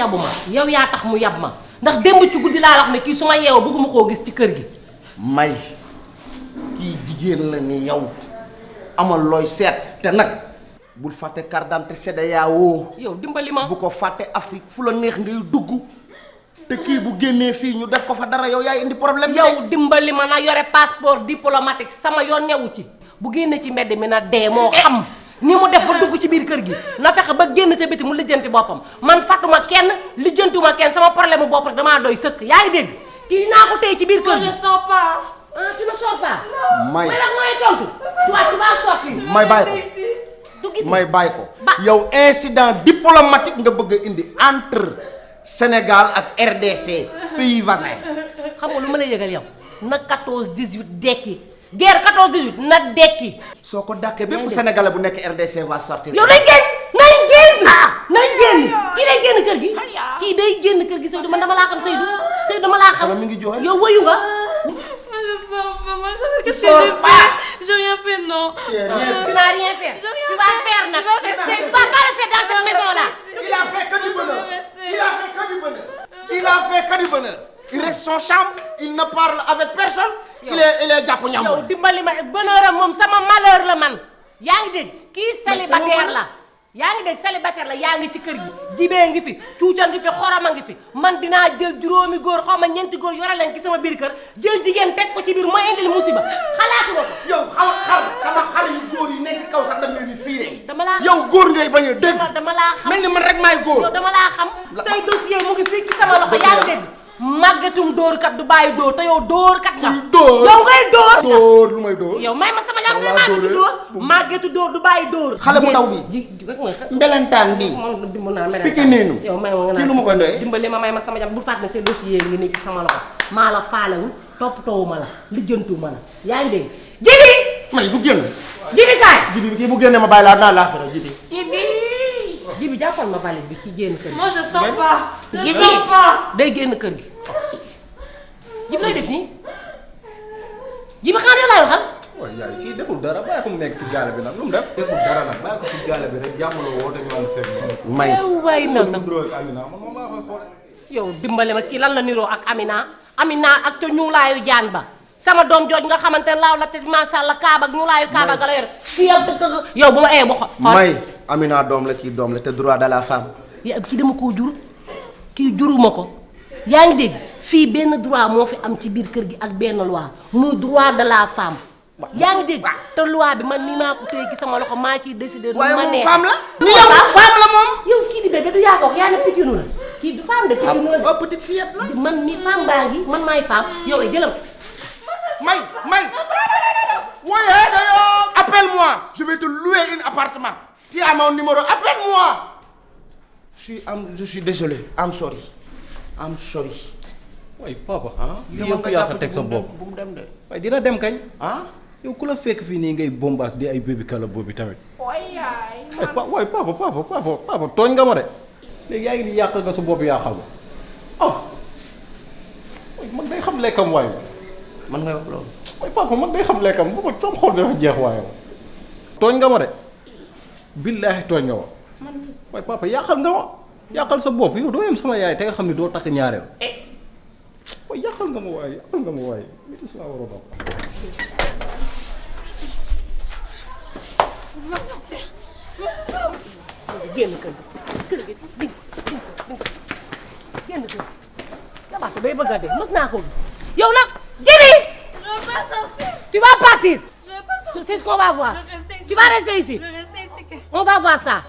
yabuma yow yaa tax mu yab ma ndax démb ci guddi laa wax ne kii su ma yeewoo bëgguma koo gis ci kër gi. may kii jigéen la ni yow amal looy seet te nag bul fàtte carte d'identité CEDEAO. yow dimbali ma bu ko fàtte Afrique fu la neex ngay dugg te kii bu génnee fii ñu def ko fa dara yow yaay indi problème bi. yow dimbali ma na yore passeport diplomatique sama yoon newu ci bu génne ci mbedd mi na dee moo xam ni mu def ba dugg ci biir kër gi na fexe ba génn ca biti mu lijjanti boppam man fàttuma kenn lijjantuma kenn sama problème mu bopp rek damaa doy sëkk yaa ngi dégg kii naa ko tey ci biir kër gi. Je ne sors pas. ah tu ne sors pas. may may la mooy tontu. tu vas sortir. may bàyyi ko du gis may bàyyi ko yow incident diplomatique nga bëgg a indi entre Sénégal ak RDC pays voisin. xam nga lu ma lay yëgal yow na 14 18 dekki guerre 14 18 na dekki. soo ko dàqee bépp sénégalais bu nekk RDC va sortir. yow day génn nañ génn. nañ génn kii day génn kër gi. kii day génn kër gi Seydou man dama laa xam Seydou dama laa xam. mi ngi joxe yow woyu nga. Je sors pas. Moi, qu'est-ce que sors j'ai pas. fait? J'ai rien fait, non. Tu n'as rien fait. Tu n'as rien fait. Tu vas faire nag. Tu vas pas le faire dans cette maison là. Il a fait que du bonheur. Il a fait que du bonheur. Il a fait que du bonheur. Il reste son chambre, il ne parle avec personne. Il est jàpp ñam. yow dimbali ma bonheur am moom sama malheur la man yaa ngi dégg kii célibataire la yaa ngi dégg célibataire la yaa ngi ci kër gi jibee ngi fi cuuca ngi fi xorama ngi fi man dinaa jël juróomi góor xaw ma ñeenti góor yore leen ci sama biir kër jël jigéen teg ko ci biir mooy indil musiba xalaatu nga ko. yow xar sama xar yu góor yi ne ci kaw sax dama leen di fiiree. dama laa yow góor ngay bañ a dégg. dama laa xam mel ni man rek maay góor. yow dama laa xam say dossier mu ngi fii ci sama loxo yaa ngi dégg màggatum dóorkat du bàyyi dóor te yow dóorkat nga. dóor yow ngay dóor. dóor lu may dóor. yow may ma sama jàmm ngay màggatu dóor màggatu dóor du bàyyi dóor. xale bu ndaw bi mbelentaan bi. man dimbali naa mel. piqué neenu yow may ma nga kii lu ma koy doyee. dimbali ma may ma sama jàmm bu fàtte ne seen dossier ngi nekk ci sama loxo maa la faalewul toppatoowuma la lijjantuwuma la yaa ngi dégg. jibi may bu génn. jibi kaay. jibi kii bu génnee ma bàyyi laa naa laaxira jibi. jibi jàppal ma valise bi ci génn kër gi. Moi, je sors pas. Je jibi sors pas. day génn kër gi. jibi lay def nii jibi xanaa yow laay waxal. waaw yaay kii deful dara bàyyi ko mu nekk si gaale bi nag lu mu def. deful dara nag bàyyi ko si gaale bi rek jàmmaloo woo dañu ànd seen moom. may waay naw sax ak Amina man moom laa koy xoole. yow dimbale ma kii lan la niroo ak Amina ak ca ñuulaayu jaan ba sama doom jooj nga xamante ne laaw la te macha allah kaaba ak ñuulaayu kaaba ga la yor kii yow bu ma bu xo may Amina doom la kii doom la te droit de la femme. yow kii dama koo jur kii juruma ko yaa ngi dégg fii benn droit moo fi am ci biir kër gi ak benn loi muy droit de la femme yaa ngi dégg te loi bi man nii maa ko téye ci sama loxo maa ciy décider. waaye ma moom neex femme la. ni yow femme la moom. yow kii di bébé du yaa ko wax yaa ne pikinu la kii du femme de pikinu la. ah petite fillette la. man mi femme baa ngi man maay femme yow jëlam. may. oui appelle-moi je vais te louer un appartement. tu as mon numéro appelle-moi. je suis désolé I'm sorry. waaye papa. lii yëpp yaa ko teg sa bopp. bu mu dem de. waaye dina dem kañ. yow ku la fekk fii nii ngay bombaas di ay bébi kala boobi tamit. waaye papa tooñ nga ma de. léegi yaa ngi di yàq nga sa bopp yaa xam. man day xam lekkam waaye. man ngay wax loolu. waaye papa man day xam lekkam bu ma sama xol dafa jeex waaye. tooñ nga ma de. billaahi tooñ nga ma. waaye papa yàqal nga ma. yàqal sa bopp yow doo yem sama yaay te nga xam ne doo takk ñaareel. waaye yàqal nga ma waaye nit si laa war a doon. génn kër gi génn kër gi jabaate bay bëgg a dee mës naa koo gis yow nag Jibi Je vais pas sortir. tu vas partir Je vais pas sortir. c'est ce qu'on va voir Je vais rester ici. tu vas rester ici Je vais rester ici. on va voir ça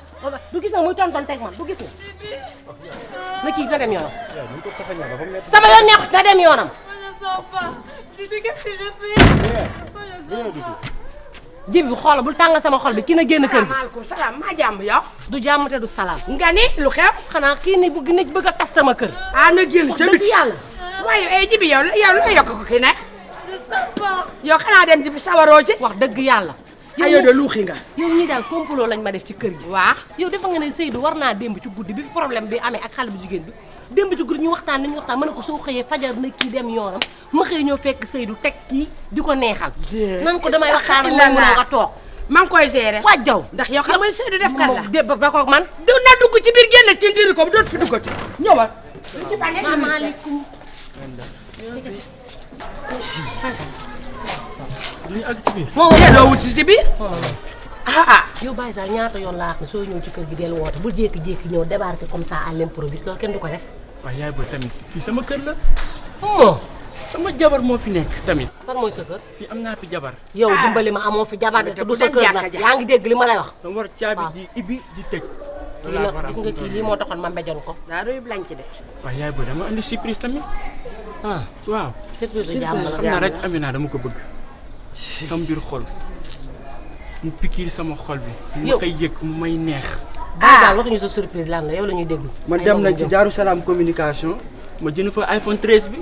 du gis nga muy tonton teg man du gis nga na kii na dem yoonam sama yoon neexut na dem yoonam. Moi, je sors pas. Dis-lui qu'est-ce que je fais. Moi, je sors pas. Jibi xoolal bul tàng sama xol bi ki na génn kër gi. maaleykum salaam maa jàmm yow. du jàmm te du salaam. nga ni lu xew. xanaa kii ni bëgg a tas sama kër. na génn ca dëgg biti yàlla. waaye Jibi yow la yokk ko kii ne. Je sors pas. yow xanaa dem Jibi sawaroo ci. wax dëgg yàlla. yow de luuxi nga. yow ñii daal complot lañ ma def ci kër gi. waaw. yow defa nga ne Seydou war naa démb ci guddi bi problème bi amee ak xale bu jigéen bi démb ci guddi ñu waxtaan nañu waxtaan ma ne ko soo xëyee fajar na kii dem yoonam ma xëy ñoo fekk Seydou teg kii di ko neexal. nan ko damay waxtaan ak moom nga toog. maa ngi koy gérer. waa jaw ndax yow xam nga Seydou def kan la. ba ko man. du na dugg ci biir génn ci diri ko dootu fi duggati ñëwal. ci bànne maaleykum. duñu àgg ci biir. moo doo wut si ci biir. yow Baye Sall ñaata yoon laa wax ne soo ñëw ci kër gi del woote bu jékki-jékki ñëw débarquer comme ça à l'improviste loolu kenn du ko def. waaw yaay booy tamit fii sama kër la. moo sama jabar moo fi nekk tamit. fan mooy sa kër. fii am naa fi jabar. yow dimbali ma amoo fi jabar de te du sa kër nag yaa ngi dégg li ma lay wax. dama war caabi di ibbi di tëj. lii nag gis nga kii lii moo taxoon ma mbejoon ko. daa doy blanc de. waaw yaay booy dama andi surprise tamit. waaw. surprise de jàmm la xam naa rek Amina dama ko bëgg. sama biir xol. mu pikiir sama xol bi. yow mu koy yëg mu may neex. Baye Sall waxuñu sa surprise lan la yow la ñuy déglu. man dem nañ ci Daaru Salaam communication. ma jënd fa iPhone 13 bi.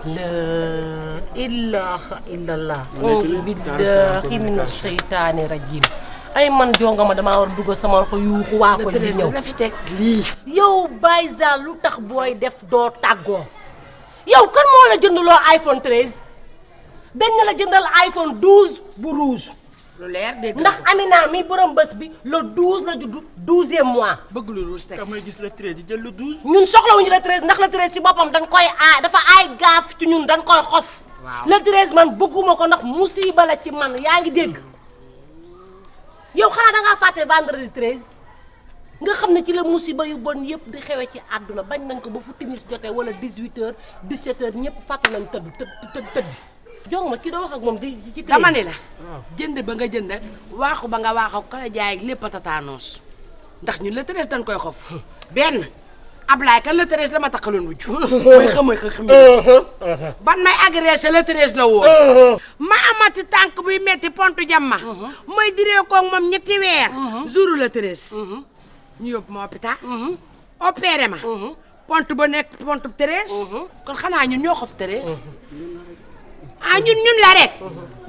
la ilaha illallah. Ma nekk auzu nii billahi mina seytaani rajim. ay man jonga ma damaa war a dugg sama loxo yuuxu waa ko di ñëw. la fi teg. yow Baye Sall lu tax booy def doo tàggoo. yow kan moo la jëndaloo iPhone 13. dañ na la jëndal iPhone 12 bu rouge. lu leer dégg ndax Amina mi borom bés bi le 12 la judd 12e mois. bëgg lu ruus teg. ka may gis le 13 di jël le 12. ñun soxlawuñu le 13 ndax le 13 ci boppam dañ koy aay dafa aay gaaf ci ñun dañ koy xof. waaw le 13 man bëgguma ko ndax musiba la ci man yaa ngi dégg. yow xanaa da ngaa fàtte vendredi 13 nga xam ne ci la musiba yu bon yëpp di xewe ci àdduna bañ nañ ko ba fu timis jotee wala 18h 17h ñëpp fàtte nañ tëdd. jong ma kii doo wax ak moom ci 13. dama ne la jënd ba nga jënd waaxu ba nga waaxu kala jaay ak lépp a tataanoos ndax ñun le 13 dañ koy xof benn Ablaye kan le 13 la ma takkaloon wujj mooy xam ban may agressé le 13 la woon ma amati tànk buy metti pontu jamma mooy diree koog moom ñetti weer jour le 13 ñu yóbbu ma hôpital opéré ma pont ba nekk pont 13 kon xanaa ñun ñoo xof 13 ñun la rek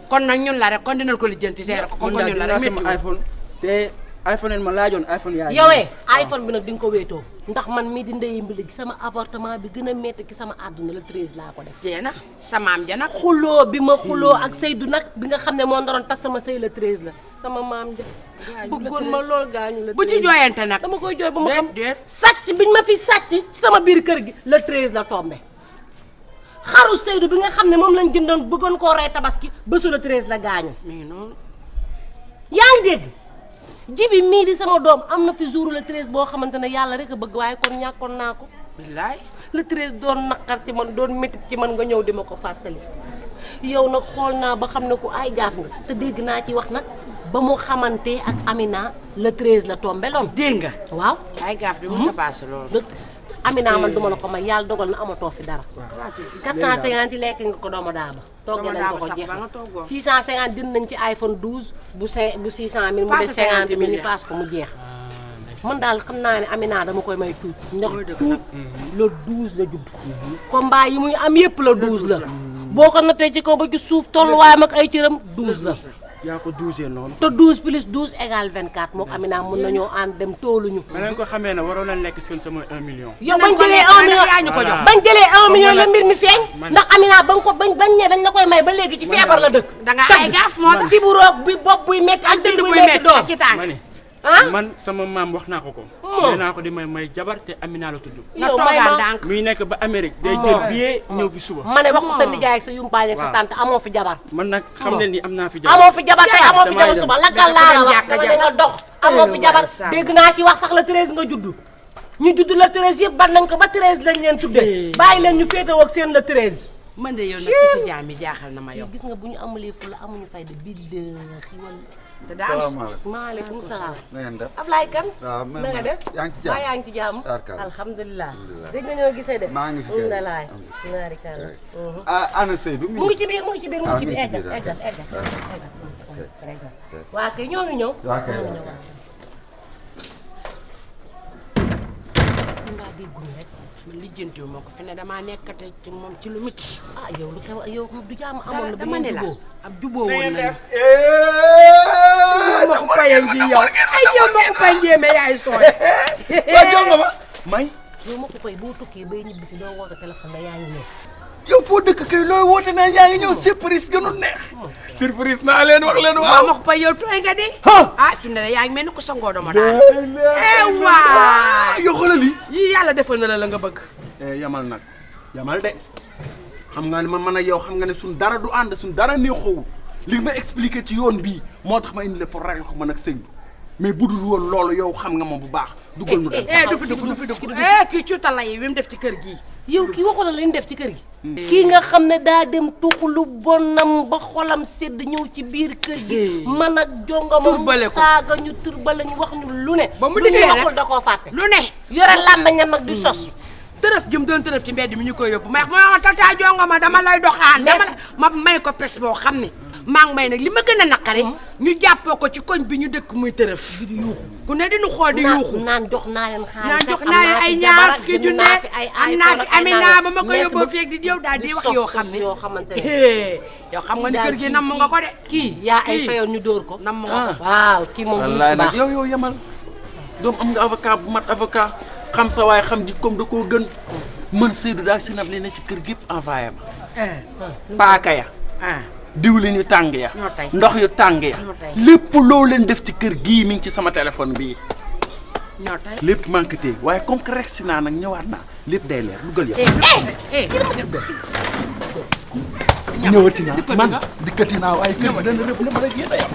kon nag ñun la rek kon dinañ ko lijjanti seere ko kon ñun la rek sama iPhone te iPhone ma laajoon iPhone yaay. yowee iPhone bi nag di nga ko wéetoo ndax man mii di ndeyi mbili gi sama avortement bi gën a métti ci sama àdduna le 13 laa ko def. jee nag sa maam ja nag xuloo bi ma xuloo ak Seydou nag bi nga xam ne moo ndoroon tas sama sëy le 13 la sama maam ja bëggoon ma lool gaañu le 13 bu ci jooyante nag dama koy jooy ba ma xam déet sàcc biñ ma fi sàcc ci sama biir kër gi le 13 la tombé xaru Seydou bi nga xam ne moom lañ jëndoon bëggoon koo rey tabaski bésu le 13 la gaañu mi ngi noonu yaa ngi dégg jibi mii di sama doom am na fi jour le 13 boo xamante ne yàlla rek a bëgg waaye kon ñàkkoon naa ko billaay le 13 doon naqar ci man doon métti ci man nga ñëw di ma ko fàttali yow nag xool naa ba xam ne ku ay gaaf nga te dégg naa ci wax nag ba mu xamante ak Amina le 13 la tombé loon dégg nga waaw ay gaaf bi mu passé loolu Amina man duma la ko may yàlla dogal na amatoo fi dara 450 yi lekk nga ko doomu daaba toggee nañ ko ko jeex 650 din nañ ci iPhone 12 bu 600 000 mu des 50 000 ñu paas ko mu jeex man daal xam naa ne Amina dama koy may tuut ndax tuut le 12 la judd combat yi muy am yëpp la 12 la boo ko nattee ci kaw ba ci suuf tolluwaayam ak ay cëram 12 la yaa ko 12 noonu. te 12 plus 12 égale 24 moom Amina mën nañoo ànd dem tooluñu. ma leen ko xamee ne waroo leen lekk seen sama 1 million. yow bañ jëlee 1 million yaa ñu ko jox bañ jëlee 1 million la mbir mi feeñ ndax Amina ba nga ko bañ ne dañ la koy may ba léegi ci feebar la dëkk. da nga ay gaaf moo tax si bu roog bi bopp buy métti ak dënd buy métti doom ci tànk ma ne ah man sama maam wax naa ko ko. Moo. nee naa ko di may jabar te Amina la tudd. nga yow may toogaan ma ndànk muy nekk ba Amérique day jël billet ñëw fi suba. ma ne wax ko sa nijaay ak sa yumpaañ ak sa Waaw. tante amoo fi jabar man nag xam leen ni am naa fi jabar. amoo fi jabar tey amoo fi damay jabar dem. suba lakkal laa la wax ñàkk a dama jabar. nga dox amoo fi jabar Ndeysaan. dégg naa ci wax sax la 13 nga judd ñu judd la 13 yëpp ban nañ ko ba 13 lañ leen tuddee bàyyi leen ñu féetewoo ak seen la 13 man de yow nag iti jaam yi jaaxal na ma yow gis nga bu ñu amulee fu la amuñu fayda billaahi wala te daal salaamaaleykum. maaleykum salaam na ngeen def. Ablaye Kane waaw man na nga def yaa ngi ci jàmm. yaa ngi ci jàmm Tarkalla. alhamdulilah Alhamdulilah. dégg nga ñoo gisee de maa ngi fi kay. ndalaay naari kan ana Seydou. mu ngi ci biir mu ngi ci biir mu ngi ci biir Ah, mu ngi ci eggal biir, eggal ok. eggal eggal waa kay ñoo ngi ñëw waa kay, ñoo ngi waa ñëw si mbaa dégguñu rek man lijjantiwu ma ko fi ne damaa nekkate ci moom ci lu mit ah yow lu xew yow du jaam amoon na ba dama ne ngeen la jubóo ab jubóo woon nañu ma ko payam ji yow ay yow ma ko pay njéeme yaay sooy waa jël nga ma may yow ma ko koy boo tukkee bay ñibbi si doo woote téléphone la yaa ngi ñëw yow foo dëkk kay looy woote naa yaa ngi ñëw surprise gënul neex. surprise naa leen wax leen waaw waaw. ma ko pa yow tooy nga de. ah fi mu ne yaa ngi mel ni ku sangoo dama daal. waay yow xoolal lii. yii yàlla defal na la nga bëgg. yamal nag yamal de xam nga ne man ak yow xam nga ne suñ dara du ànd suñ dara neexoowul li ma expliqué ci yoon bii moo tax ma indi la pour régler ko man ak sëñ bi mais bu dul woon loolu yow xam nga ma bu baax. dugal nu dem du fi dugg kii cuutala yi wi mu def ci kër gii. yow kii waxu la li ñu def ci kër gi. kii nga xam ne daa dem tuxlu bonam ba xolam sedd ñëw ci biir kër gi. man ak jongama turbale ko saaga ñu turbale ñu wax ñu lu ne. ba mu dikkee lu ñu waxul da koo fàtte. lu ne yore làmbañam nag di sos. tërëf gi mu doon tërëf ci mbedd mi ñu koy yóbbu ma tata jongama dama lay doxaan. ma may ko pes boo xam ne. maa ngi may nag li ma gën a naqari. ñu jàppoo ko ci koñ bi ñu dëkk muy tërëf. di yuuxu ku ne di ñu xool di yuuxu. naan jox naa leen xaalis naan jox naa leen ay ñaar fukki junne am naa fi Amina ba ma ko yóbboo feeg di yow daal di wax yoo xam ne yoo xamante ne. yow xam nga ni kër gi namm nga ko de. kii yaa ay fayoon ñu dóor ko. namm nga ko waaw kii moom du wallaay nag baax. yow yamal doom am nga avocat bu mat avocat xam sa waaye xam ji comme da koo gën man Seydou daal sinab li ne ci kër gi yëpp envoyé ma paaka ya diwlin yu tàng ya ñoo tey. ndox yu tàng ya ñoo tey. lépp loo leen def ci kër gii mi ngi ci sama téléphone bii ñoo tey. lépp manqué tey waaye comme que rek si naa nag ñëwaat naa lépp day leer dugal yow ñëwati naa man dikkati naa waaye kër gi dana rëb la ma rek yéen a yow